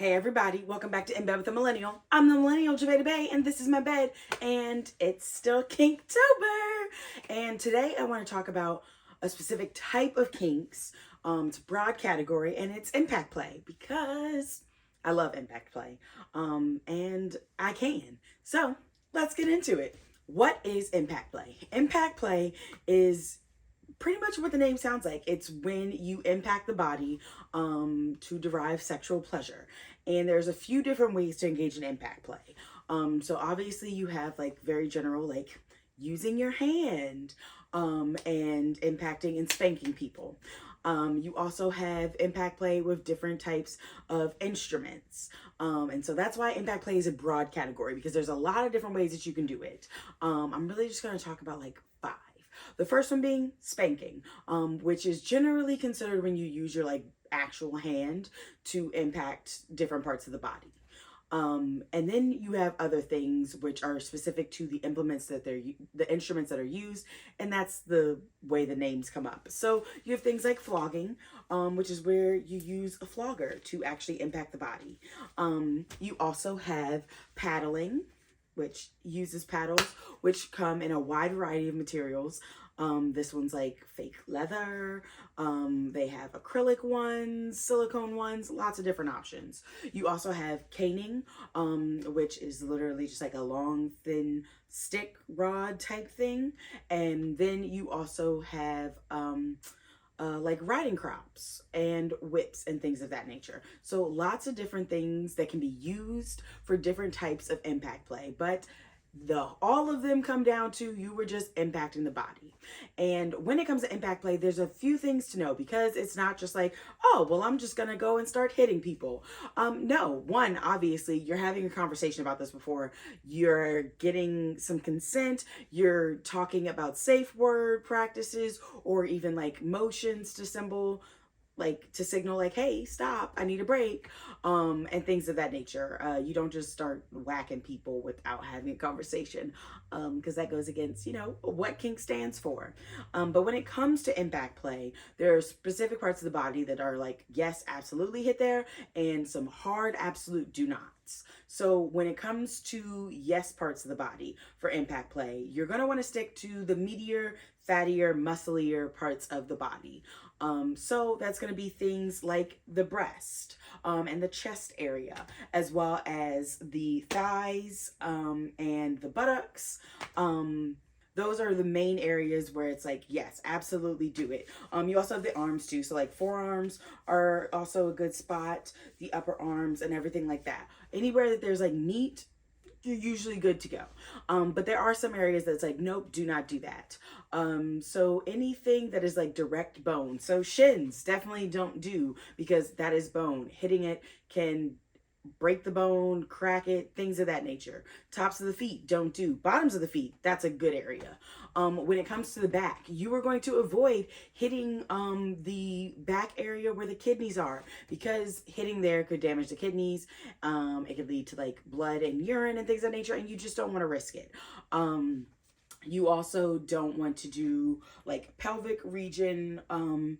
Hey everybody, welcome back to In Bed with a Millennial. I'm the Millennial Javeda Bay, and this is my bed, and it's still Kinktober. And today I want to talk about a specific type of kinks. It's a broad category, and it's impact play because I love impact play, and I can. So let's get into it. What is impact play? Impact play is pretty much what the name sounds like. It's when you impact the body to derive sexual pleasure. And there's a few different ways to engage in impact play. So obviously you have like very general, like using your hand and impacting and spanking people. You also have impact play with different types of instruments. And so that's why impact play is a broad category because there's a lot of different ways that you can do it. I'm really just going to talk about like 5. The first one being spanking, which is generally considered when you use your like actual hand to impact different parts of the body. And then you have other things which are specific to the implements that the instruments that are used, and that's the way the names come up. So you have things like flogging, which is where you use a flogger to actually impact the body. You also have paddling, which uses paddles, which come in a wide variety of materials. This one's like fake leather. They have acrylic ones, silicone ones, lots of different options. You also have caning, which is literally just like a long, thin stick rod type thing. And then you also have like riding crops and whips and things of that nature. So lots of different things that can be used for different types of impact play, but all of them come down to you were just impacting the body. And when it comes to impact play, there's a few things to know because it's not just like, oh, well, I'm just gonna go and start hitting people. No, one, obviously, you're having a conversation about this before. You're getting some consent. You're talking about safe word practices or even like motions to signal like, hey, stop, I need a break, and things of that nature. You don't just start whacking people without having a conversation, because that goes against what kink stands for. But when it comes to impact play, there are specific parts of the body that are like, yes, absolutely hit there, and some hard absolute do nots. So when it comes to yes parts of the body for impact play, you're going to want to stick to the meatier, fattier, musclier parts of the body. So that's going to be things like the breast and the chest area, as well as the thighs and the buttocks. Those are the main areas where it's like, yes, absolutely do it. You also have the arms too. So like forearms are also a good spot, the upper arms and everything like that. Anywhere that there's like meat, you're usually good to go. But there are some areas that's like, nope, do not do that. So anything that is like direct bone. So shins definitely don't do because that is bone. Hitting it can break the bone, crack it, things of that nature. Tops of the feet, don't do. Bottoms of the feet, that's a good area. When it comes to the back, you are going to avoid hitting the back area where the kidneys are because hitting there could damage the kidneys. It could lead to like blood and urine and things of that nature, and you just don't want to risk it. You also don't want to do like pelvic region on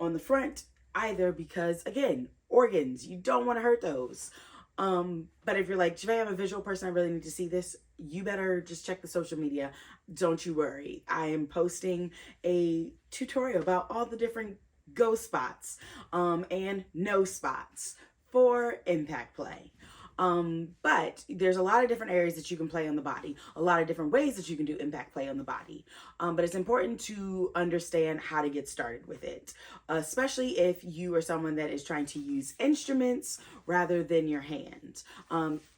the front either because, again, organs, you don't want to hurt those. But if you're like, Javay, I'm a visual person, I really need to see this, you better just check the social media. Don't you worry. I am posting a tutorial about all the different go spots and no spots for impact play. But there's a lot of different areas that you can play on the body, a lot of different ways that you can do impact play on the body. But it's important to understand how to get started with it, especially if you are someone that is trying to use instruments rather than your hand.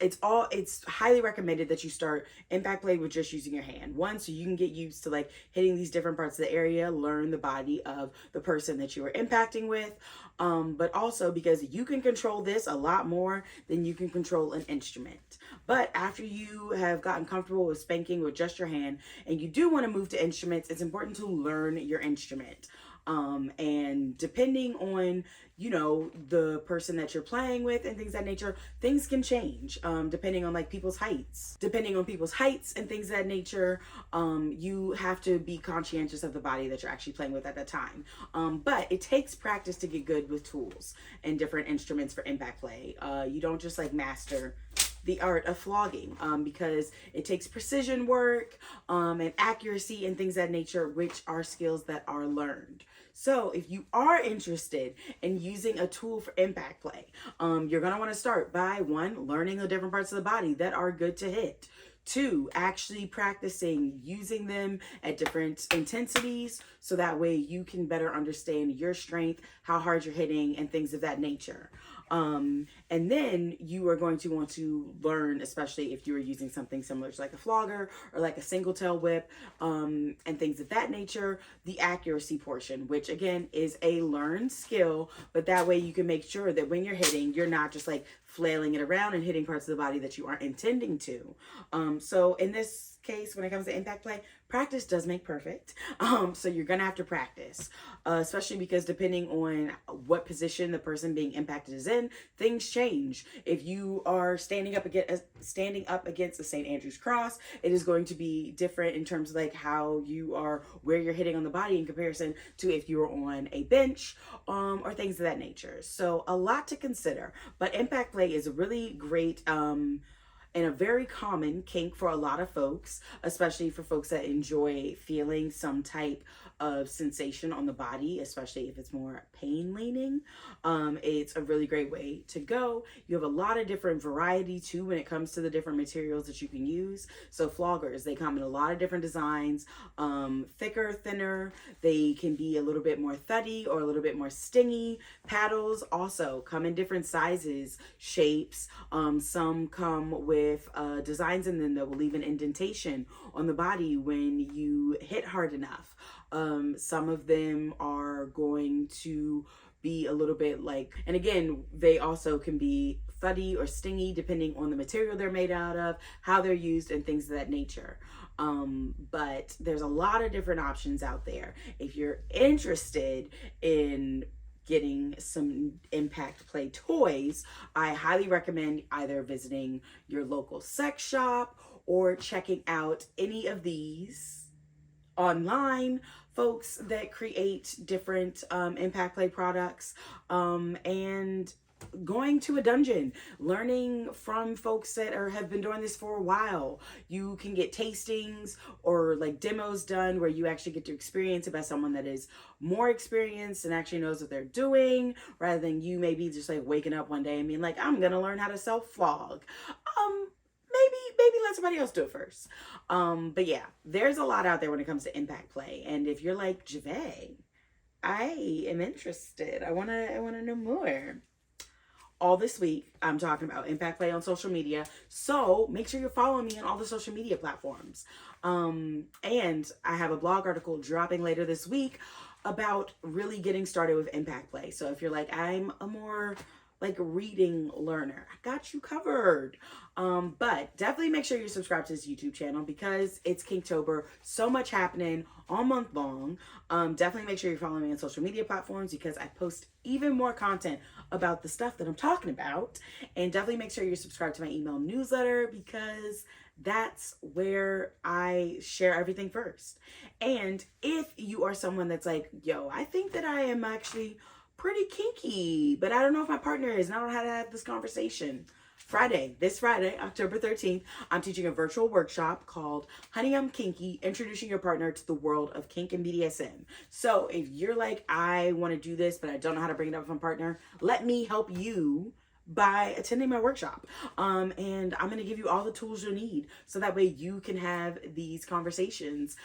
It's highly recommended that you start impact play with just using your hand. One, so you can get used to like hitting these different parts of the area, learn the body of the person that you are impacting with. But also because you can control this a lot more than you can control an instrument. But after you have gotten comfortable with spanking with just your hand and you do want to move to instruments, it's important to learn your instrument. And depending on, you know, the person that you're playing with and things of that nature, things can change, depending on like people's heights. Depending on people's heights and things of that nature, you have to be conscientious of the body that you're actually playing with at that time. But it takes practice to get good with tools and different instruments for impact play. You don't just like master the art of flogging, because it takes precision work, and accuracy and things of that nature, which are skills that are learned. So if you are interested in using a tool for impact play, you're going to want to start by 1, learning the different parts of the body that are good to hit. 2, actually practicing using them at different intensities, so that way you can better understand your strength, how hard you're hitting, and things of that nature. And then you are going to want to learn, especially if you are using something similar to like a flogger or like a single tail whip, and things of that nature, the accuracy portion, which again is a learned skill, but that way you can make sure that when you're hitting, you're not just like flailing it around and hitting parts of the body that you aren't intending to. So in this case, when it comes to impact play, practice does make perfect. So you're gonna have to practice, especially because depending on what position the person being impacted is in, things change. If you are standing up against the St. Andrew's cross, it is going to be different in terms of like how you are, where you're hitting on the body in comparison to if you were on a bench, or things of that nature. So a lot to consider, but impact play is a really great, and a very common kink for a lot of folks, especially for folks that enjoy feeling some type of sensation on the body, especially if it's more pain leaning. It's a really great way to go. You have a lot of different variety too when it comes to the different materials that you can use. So floggers, they come in a lot of different designs, thicker, thinner. They can be a little bit more thuddy or a little bit more stingy. Paddles also come in different sizes, shapes. Some come with designs in them that will leave an indentation on the body when you hit hard enough. Some of them are going to be a little bit like, and again, they also can be thuddy or stingy depending on the material they're made out of, how they're used, and things of that nature. But there's a lot of different options out there. If you're interested in getting some impact play toys, I highly recommend either visiting your local sex shop or checking out any of these online folks that create different impact play products, and going to a dungeon, learning from folks that have been doing this for a while. You can get tastings or like demos done where you actually get to experience it by someone that is more experienced and actually knows what they're doing, rather than you maybe just like waking up one day and being like, I'm gonna learn how to self flog. Maybe let somebody else do it first. But yeah, there's a lot out there when it comes to impact play. And if you're like, Javay, I am interested, I wanna know more. All this week, I'm talking about impact play on social media. So make sure you're following me on all the social media platforms. And I have a blog article dropping later this week about really getting started with impact play. So if you're like, I'm a more like reading learner, I got you covered. But definitely make sure you're subscribed to this YouTube channel because it's Kinktober. So much happening all month long. Definitely make sure you're following me on social media platforms because I post even more content about the stuff that I'm talking about. And definitely make sure you're subscribed to my email newsletter because that's where I share everything first. And if you are someone that's like, yo, I think that I am actually pretty kinky, but I don't know if my partner is, and I don't know how to have this conversation. This Friday, October 13th, I'm teaching a virtual workshop called Honey, I'm Kinky, Introducing Your Partner to the World of Kink and BDSM. So if you're like, I want to do this, but I don't know how to bring it up with my partner, let me help you by attending my workshop. And I'm going to give you all the tools you'll need so that way you can have these conversations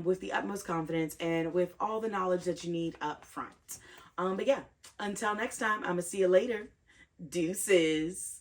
with the utmost confidence and with all the knowledge that you need up front. But yeah, until next time, I'm going to see you later. Deuces.